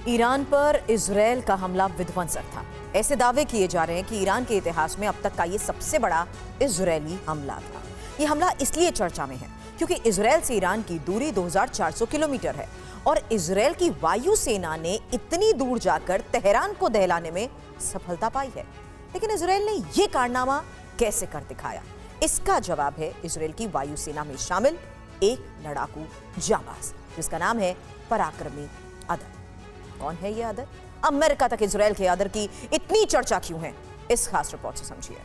Iran पर Israel का हमला विध्वंसक था। ऐसे दावे किए जा रहे हैं कि ईरान के इतिहास में अब तक का ये सबसे बड़ा इजरायली हमला था। ये हमला इसलिए चर्चा में है क्योंकि इजरायल से ईरान की दूरी 2400 किलोमीटर है और इजरायल की वायुसेना ने इतनी दूर जाकर तेहरान को दहलाने में सफलता पाई है। लेकिन इजरायल ने यह कारनामा कैसे कर दिखाया? इसका जवाब है इजरायल की वायुसेना में शामिल एक लड़ाकू जाबाज जिसका नाम है पराक्रमी अदर। कौन है ये अदर? अमेरिका तक इजरायल के अदर की इतनी चर्चा क्यों है? इस खास रिपोर्ट से समझिए।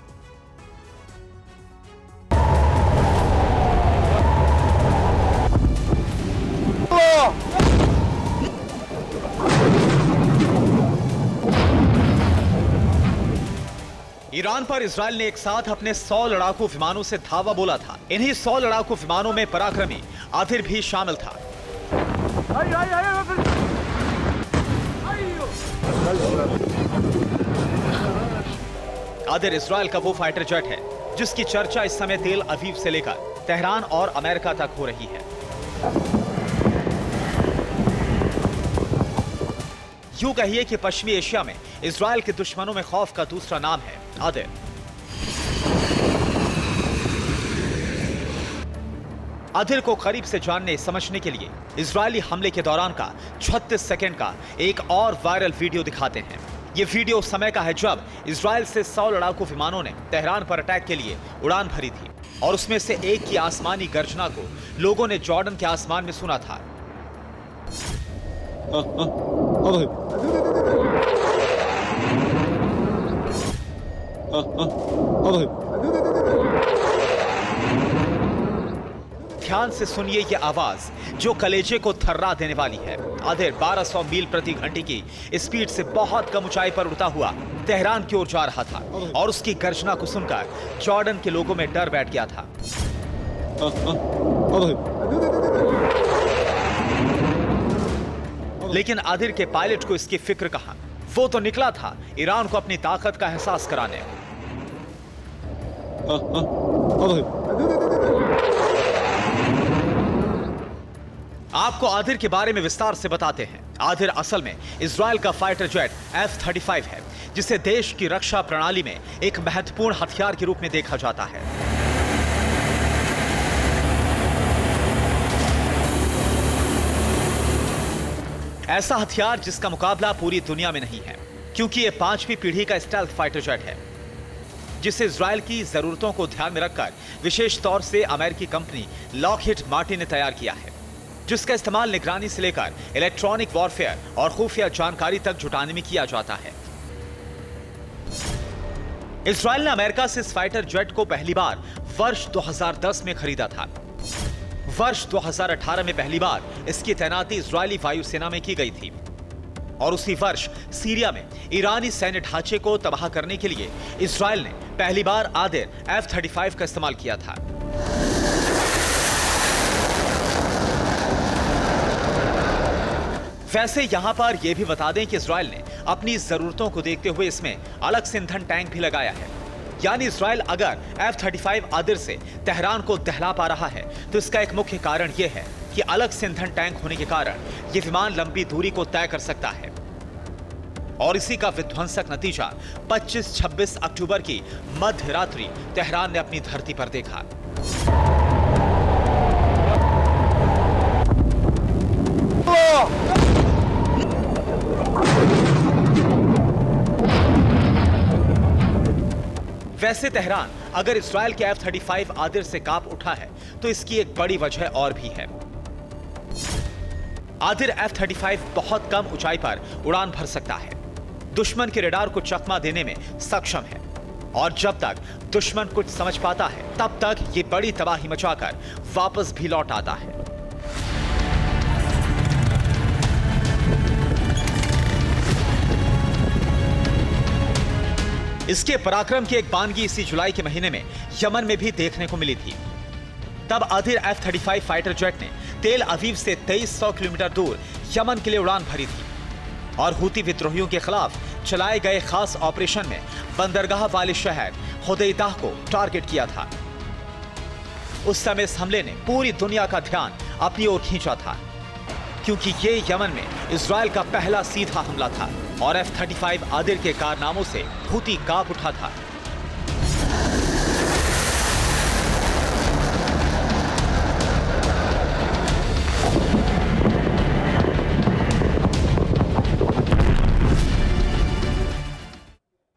ईरान पर इजरायल ने एक साथ अपने 100 लड़ाकू विमानों से धावा बोला था। इन्हीं 100 लड़ाकू विमानों में पराक्रमी आदिर भी शामिल था। आदिर इजरायल का वो फाइटर जेट है जिसकी चर्चा इस समय तेल अवीव से लेकर तेहरान और अमेरिका तक हो रही है। यूं कहिए कि पश्चिमी एशिया में इजरायल के दुश्मनों में खौफ का दूसरा नाम है आदिर। आदिर को करीब से जानने समझने के लिए इजरायली हमले के दौरान का 36 सेकंड का एक और वायरल वीडियो दिखाते हैं। यह वीडियो उस समय का है जब इजरायल से 100 लड़ाकू विमानों ने तेहरान पर अटैक के लिए उड़ान भरी थी और उसमें से एक की आसमानी गर्जना को लोगों ने जॉर्डन के आसमान में सुना था। ध्यान से सुनिए ये आवाज जो कलेजे को थर्रा देने वाली है। आदिर 1200 मील प्रति घंटे की स्पीड से बहुत कम ऊंचाई पर उड़ता हुआ तेहरान की ओर जा रहा था और उसकी गर्जना को सुनकर जॉर्डन के लोगों में डर बैठ गया था। लेकिन आदिर के पायलट को इसकी फिक्र कहां? वो तो निकला था ईरान को अपनी ताकत का एहसास कराने। आपको आदिर के बारे में विस्तार से बताते हैं। आदिर असल में इजरायल का फाइटर जेट F-35 है जिसे देश की रक्षा प्रणाली में एक महत्वपूर्ण हथियार के रूप में देखा जाता है। ऐसा हथियार जिसका मुकाबला पूरी दुनिया में नहीं है क्योंकि यह 5वीं पीढ़ी का स्टेल्थ फाइटर जेट है जिसे इजरायल की जरूरतों को ध्यान में रखकर विशेष तौर से अमेरिकी कंपनी लॉकहीड मार्टिन ने तैयार किया है, जिसका इस्तेमाल निगरानी से लेकर इलेक्ट्रॉनिक वॉरफेयर और खुफिया जानकारी तक जुटाने में किया जाता है। इजरायल ने अमेरिका से इस फाइटर जेट को पहली बार वर्ष 2010 में खरीदा था। वर्ष 2018 में पहली बार इसकी तैनाती इजरायली वायुसेना में की गई थी और उसी वर्ष सीरिया में ईरानी सैन्य ढांचे को तबाह करने के लिए इजरायल ने पहली बार आदिर F-35 का इस्तेमाल किया था। वैसे यहां पर यह भी बता दें कि इजरायल ने अपनी जरूरतों को देखते हुए इसमें अलग से ईंधन टैंक भी लगाया है। यानी इजरायल अगर F-35 आदिर से तेहरान को दहला पा रहा है तो इसका एक मुख्य कारण यह है कि अलग से ईंधन टैंक होने के कारण यह विमान लंबी दूरी को तय कर सकता है और इसी का विध्वंसक नतीजा 25-26 अक्टूबर की मध्य रात्रि तेहरान ने अपनी धरती पर देखा। वैसे तेहरान अगर इजरायल के F-35 आदिर से कांप उठा है तो इसकी एक बड़ी वजह और भी है। आदिर F-35 बहुत कम ऊंचाई पर उड़ान भर सकता है, दुश्मन के रडार को चकमा देने में सक्षम है और जब तक दुश्मन कुछ समझ पाता है तब तक ये बड़ी तबाही मचाकर वापस भी लौट आता है। इसके पराक्रम की एक बानगी इसी जुलाई के महीने में यमन में भी देखने को मिली थी। तब आदिर F-35 फाइटर जेट ने तेल अवीव से 2300 किलोमीटर दूर यमन के लिए उड़ान भरी थी और हूती विद्रोहियों के खिलाफ चलाए गए खास ऑपरेशन में बंदरगाह वाले शहर हुदैदा को टारगेट किया था। उस समय इस हमले ने पूरी दुनिया का ध्यान अपनी ओर खींचा था क्योंकि ये यमन में इजराइल का पहला सीधा हमला था और F-35 आदिर के कारनामों से हूती कांप उठा था।